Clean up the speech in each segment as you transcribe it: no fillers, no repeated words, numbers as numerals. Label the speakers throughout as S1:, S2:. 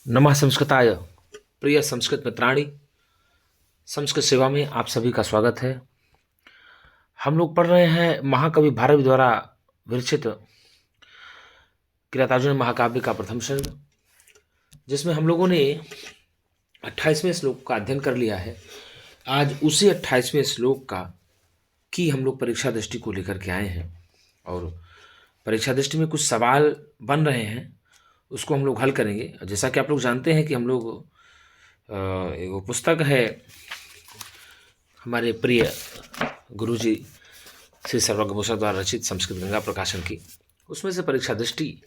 S1: नमः संस्कृताय। प्रिय संस्कृत मित्राणि, संस्कृत सेवा में आप सभी का स्वागत है। हम लोग पढ़ रहे हैं महाकवि भारवी द्वारा विरचित किरातार्जुन महाकाव्य का प्रथम सर्ग, जिसमें हम लोगों ने 28वें श्लोक का अध्ययन कर लिया है। आज उसी 28वें श्लोक का की हम लोग परीक्षा दृष्टि को लेकर के आए हैं और परीक्षा दृष्टि में कुछ सवाल बन रहे हैं, उसको हम लोग हल करेंगे। जैसा कि आप लोग जानते हैं कि हम लोग एक पुस्तक है हमारे प्रिय गुरुजी श्री सर्वज्ञभूषण द्वारा रचित संस्कृत गंगा प्रकाशन की, उसमें से परीक्षा दृष्टि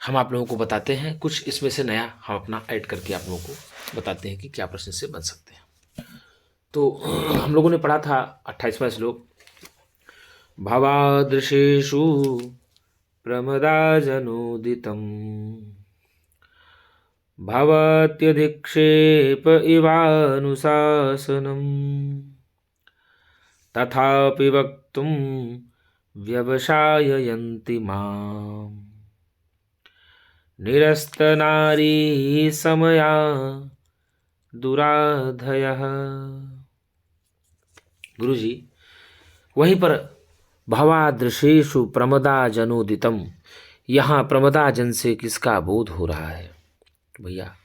S1: हम आप लोगों को बताते हैं। कुछ इसमें से नया हम अपना ऐड करके आप लोगों को बताते हैं कि क्या प्रश्न से बन सकते हैं। तो हम लोगों ने पढ़ा था 28वां श्लोक, भावादृशेषु प्रमदाजनोदितम् भवत्यधिक्षेप इवानुशासनम् तथापि वक्तुं व्यवसाययन्ति माम् निरस्तनारी समया दुराधयः। गुरुजी, वहीं पर भवादृशेषु प्रमदाजनोदितम्, यहाँ प्रमदाजन से किसका बोध हो रहा है? भैया,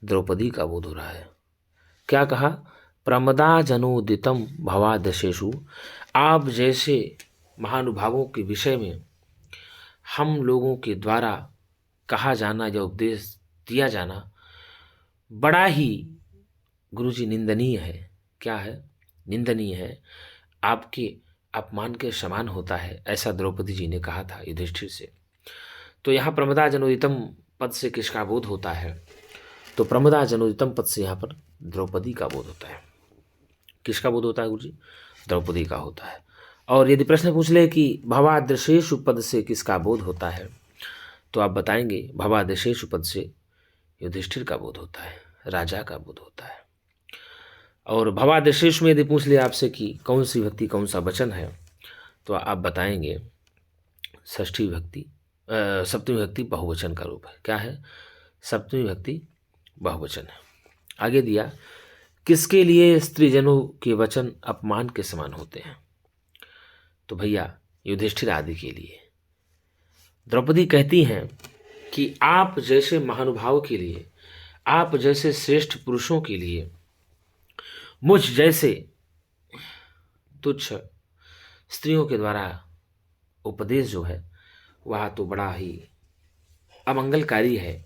S1: द्रौपदी का बोध हो रहा है। क्या कहा? प्रमदाजनोदितम भवादशेषु, आप जैसे महानुभावों के विषय में हम लोगों के द्वारा कहा जाना या उपदेश दिया जाना बड़ा ही गुरुजी निंदनीय है। क्या है? निंदनीय है, आपके अपमान के समान होता है, ऐसा द्रौपदी जी ने कहा था युधिष्ठिर से। तो यहाँ प्रमदाजनोदितम पद से किसका बोध होता है? तो प्रमदाजनोदितम पद से यहाँ पर द्रौपदी का बोध होता है। किसका बोध होता है गुरुजी? द्रौपदी का होता है। और यदि प्रश्न पूछ ले कि भवादृशेषु पद से किसका बोध होता है, तो आप बताएंगे भवादृशेषु पद से युधिष्ठिर का बोध होता है, राजा का बोध होता है। और भवादृशेषु में यदि पूछ ले आपसे कि कौन सी भक्ति, कौन सा वचन है, तो आप बताएंगे षष्ठी विभक्ति, सप्तमी विभक्ति बहुवचन का रूप है। क्या है? सप्तमी विभक्ति बहुवचन है। आगे दिया, किसके लिए स्त्रीजनों के वचन अपमान के समान होते हैं? तो भैया युधिष्ठिर आदि के लिए। द्रौपदी कहती हैं कि आप जैसे महानुभाव के लिए, आप जैसे श्रेष्ठ पुरुषों के लिए मुझ जैसे तुच्छ स्त्रियों के द्वारा उपदेश जो है वह तो बड़ा ही अमंगलकारी है,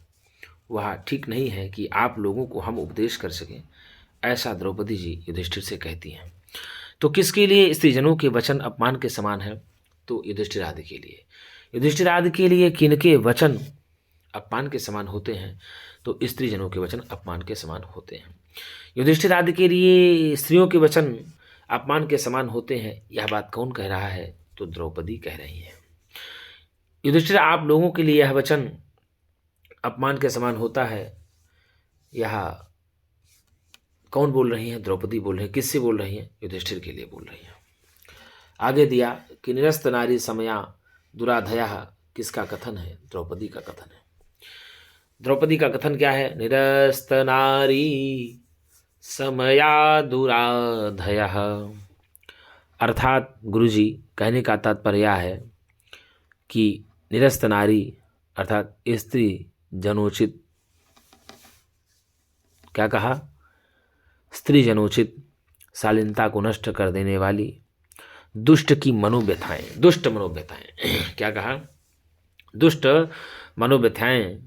S1: वह ठीक नहीं है कि आप लोगों को हम उपदेश कर सकें, ऐसा द्रौपदी जी युधिष्ठिर से कहती हैं। तो किसके लिए स्त्रीजनों के वचन अपमान के समान है? तो युधिष्ठिर आदि के लिए। युधिष्ठिर आदि के लिए किनके वचन अपमान के समान होते हैं? तो स्त्रीजनों के वचन अपमान के समान होते हैं। युधिष्ठिर आदि के लिए स्त्रियों के वचन अपमान के समान होते हैं, यह बात कौन कह रहा है? तो द्रौपदी कह रही है। युधिष्ठिर, आप लोगों के लिए यह वचन अपमान के समान होता है, यह कौन बोल रही हैं? द्रौपदी बोल रही है। किससे बोल रही हैं? युधिष्ठिर के लिए बोल रही हैं। आगे दिया कि निरस्त नारी समया दुराधया, किसका कथन है? द्रौपदी का कथन है। द्रौपदी का कथन क्या है? निरस्त नारी समया दुराधया, अर्थात गुरुजी कहने का तात्पर्य है कि निरस्त नारी अर्थात स्त्री जनोचित, क्या कहा? स्त्री जनोचित शालीनता को नष्ट कर देने वाली दुष्ट की मनोव्यथाएं, दुष्ट मनोव्यथाएं क्या कहा? दुष्ट मनोव्यथाएं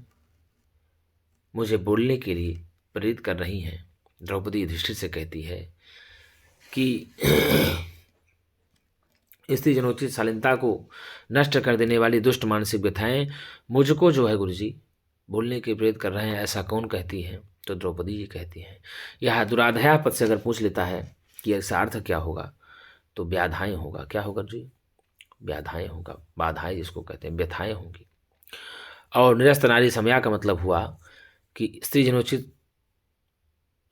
S1: मुझे बोलने के लिए प्रेरित कर रही हैं। द्रौपदी युधिष्ठिर से कहती है कि स्त्री जनोचित शालीनता को नष्ट कर देने वाली दुष्ट मानसिक व्यथाएं मुझको जो है गुरुजी बोलने के प्रेरित कर रहे हैं, ऐसा कौन कहती है? तो द्रौपदी जी कहती हैं। यह दुराधया पद से अगर पूछ लेता है कि इसका अर्थ क्या होगा, तो व्याधाएं होगा। क्या होगा जी? व्याधाएं होगा, बाधाएं जिसको कहते हैं, व्यथाएं होंगी। और निरस्त नारी समया का मतलब हुआ कि स्त्री जनोचित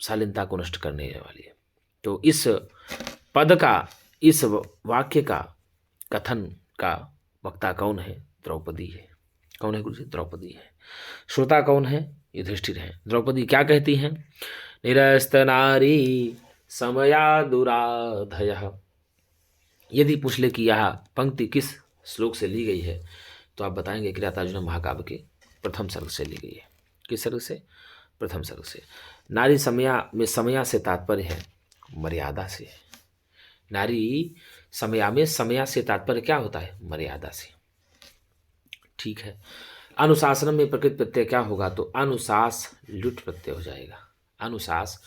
S1: शालीनता को नष्ट करने वाली है। तो इस पद का, इस वाक्य का कथन का वक्ता कौन है? द्रौपदी है। कौन है गुरुजी? द्रौपदी है। श्रोता कौन है? युधिष्ठिर हैं। द्रौपदी क्या कहती हैं? निरस्त नारी समया दुराधयः। यदि पूछ ले कि यह पंक्ति किस श्लोक से ली गई है तो आप बताएंगे किरातार्जुन महाकाव्य के प्रथम सर्ग से ली गई है। किस सर्ग से? प्रथम सर्ग से। नारी समया में समया से तात्पर्य है मर्यादा से। नारी समया में समया से तात्पर्य क्या होता है? मर्यादा से। ठीक है। अनुशासन में प्रकृत प्रत्यय क्या होगा? तो अनुशास लुट प्रत्यय हो जाएगा। अनुशास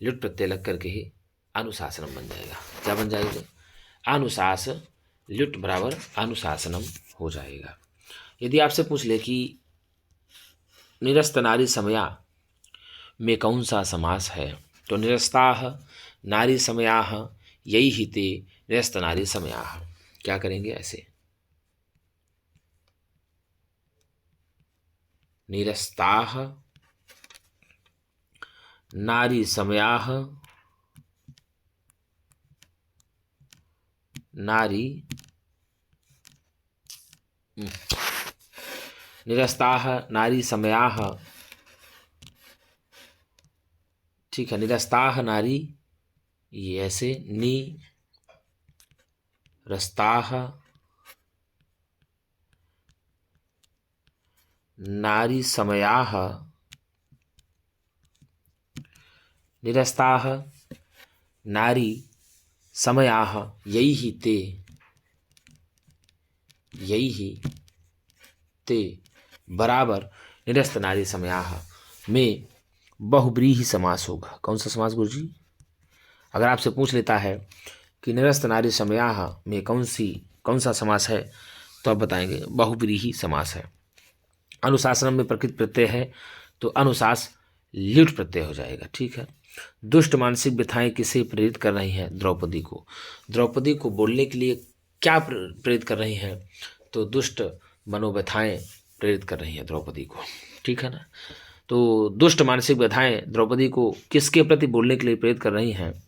S1: लुट प्रत्यय लग करके ही अनुशासनम बन जाएगा। क्या बन जाएगा? अनुशास लुट बराबर अनुशासनम हो जाएगा। यदि आपसे पूछ ले कि निरस्त नारी समया में कौन सा समास है तो निरस्ताः नारी समयाः यही ही ते निरस्त नारी समयाः। क्या करेंगे? ऐसे निरस्ताः नारी समयाः नारी निरस्ताः नारी समयाः। ठीक है। निरस्ताः नारी ये ऐसे नी रस्ताः नारी समयाः निरस्ताः नारी समयाः यही ते बराबर निरस्त नारी समयाः में बहुब्रीहि समास होगा। कौन सा समास गुरुजी? अगर आपसे पूछ लेता है कि निरस्त नारी समयाः में कौन सा समास है तो आप बताएंगे बहुब्रीहि समास है। अनुशासन में प्रकृत प्रत्यय है तो अनुशास ल्युट प्रत्यय हो जाएगा। ठीक है। दुष्ट मानसिक व्यथाएं किसे प्रेरित कर रही हैं? द्रौपदी को। द्रौपदी को बोलने के लिए क्या प्रेरित कर रही हैं? तो दुष्ट मनोव्यथाएं प्रेरित कर रही हैं द्रौपदी को। ठीक है ना। तो दुष्ट मानसिक व्यथाएं द्रौपदी को किसके प्रति बोलने के लिए प्रेरित कर रही हैं?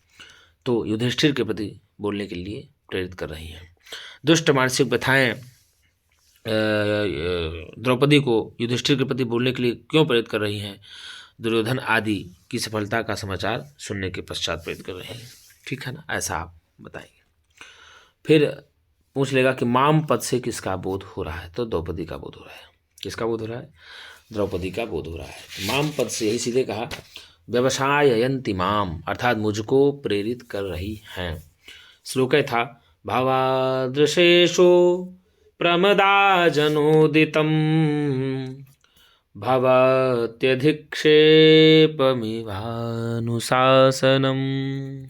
S1: तो युधिष्ठिर के प्रति बोलने के लिए प्रेरित कर रही हैं। दुष्ट मानसिक व्यथाएं द्रौपदी को युधिष्ठिर के प्रति बोलने के लिए क्यों प्रेरित कर रही हैं? दुर्योधन आदि की सफलता का समाचार सुनने के पश्चात प्रेरित कर रहे हैं। ठीक है ना। ऐसा आप बताएंगे। फिर पूछ लेगा कि माम पद से किसका बोध हो रहा है? तो द्रौपदी का बोध हो रहा है। किसका बोध हो रहा है? द्रौपदी का बोध हो रहा है। माम पद से यही सीधे कहा व्यवसाययन्ति माम अर्थात मुझको प्रेरित कर रही हैं। श्लोक था भावादृशेषु प्रमदाजनोदितं भवत्यधिक्षेपमिवानुशासनम्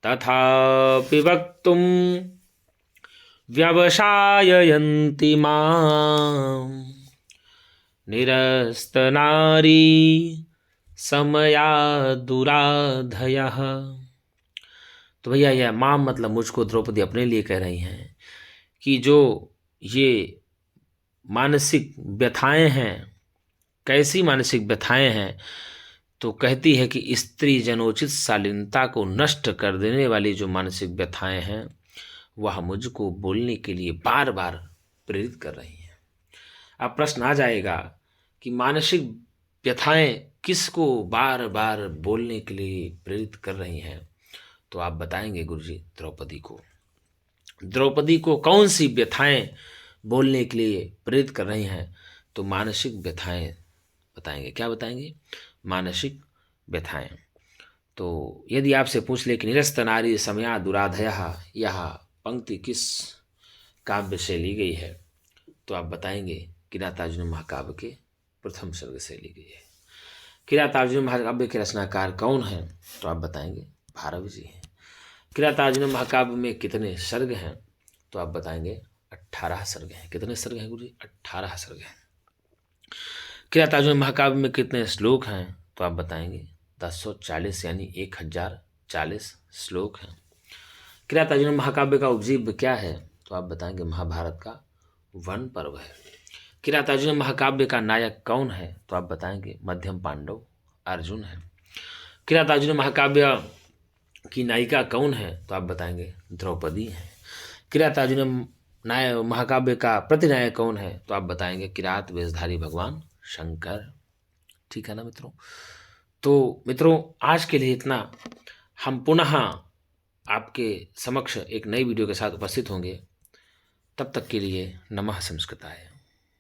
S1: तथापि वक्तुं व्यवसाययन्ति मां निरस्तनारी समया दुराधयः। तो भैया यह मां मतलब मुझको द्रौपदी अपने लिए कह रही हैं कि जो ये मानसिक व्यथाएं हैं, कैसी मानसिक व्यथाएं हैं? तो कहती है कि स्त्री जनोचित शालीनता को नष्ट कर देने वाली जो मानसिक व्यथाएं हैं वह मुझको बोलने के लिए बार बार प्रेरित कर रही हैं। अब प्रश्न आ जाएगा कि मानसिक व्यथाएं किसको बार बार बोलने के लिए प्रेरित कर रही हैं? तो आप बताएंगे गुरुजी द्रौपदी को। द्रौपदी को कौन सी व्यथाएं बोलने के लिए प्रेरित कर रही हैं? तो मानसिक व्यथाएं बताएंगे। क्या बताएंगे? मानसिक व्यथाएं। तो यदि आपसे पूछ ले कि निरस्त नारी समया दुराधयः यह पंक्ति किस काव्य से ली गई है तो आप बताएंगे किरातार्जुन महाकाव्य के प्रथम सर्ग से ली गई है। किरातार्जुन महाकाव्य के रचनाकार कौन हैं? तो आप बताएंगे भारवी जी हैं। किरातार्जुन महाकाव्य में कितने सर्ग हैं? तो आप बताएंगे 18 सर्ग हैं। कितने सर्ग हैं गुरु जी? 18 सर्ग हैं। किरातार्जुन महाकाव्य में कितने श्लोक हैं? तो आप बताएंगे 1040 यानी 1040 श्लोक हैं। किरातार्जुन महाकाव्य का उपजीव्य क्या है? तो आप बताएंगे महाभारत का वन पर्व है। किरातार्जुन महाकाव्य का नायक कौन है? तो आप बताएंगे मध्यम पांडव अर्जुन है। किरातार्जुन महाकाव्य की नायिका कौन है? तो आप बताएंगे द्रौपदी है। किरातार्जुन महाकाव्य का प्रतिनायक कौन है? तो आप बताएंगे किरात वेशधारी भगवान शंकर ठीक है ना मित्रों। तो मित्रों आज के लिए इतना। हम पुनः आपके समक्ष एक नई वीडियो के साथ उपस्थित होंगे। तब तक के लिए नमः संस्कृताय।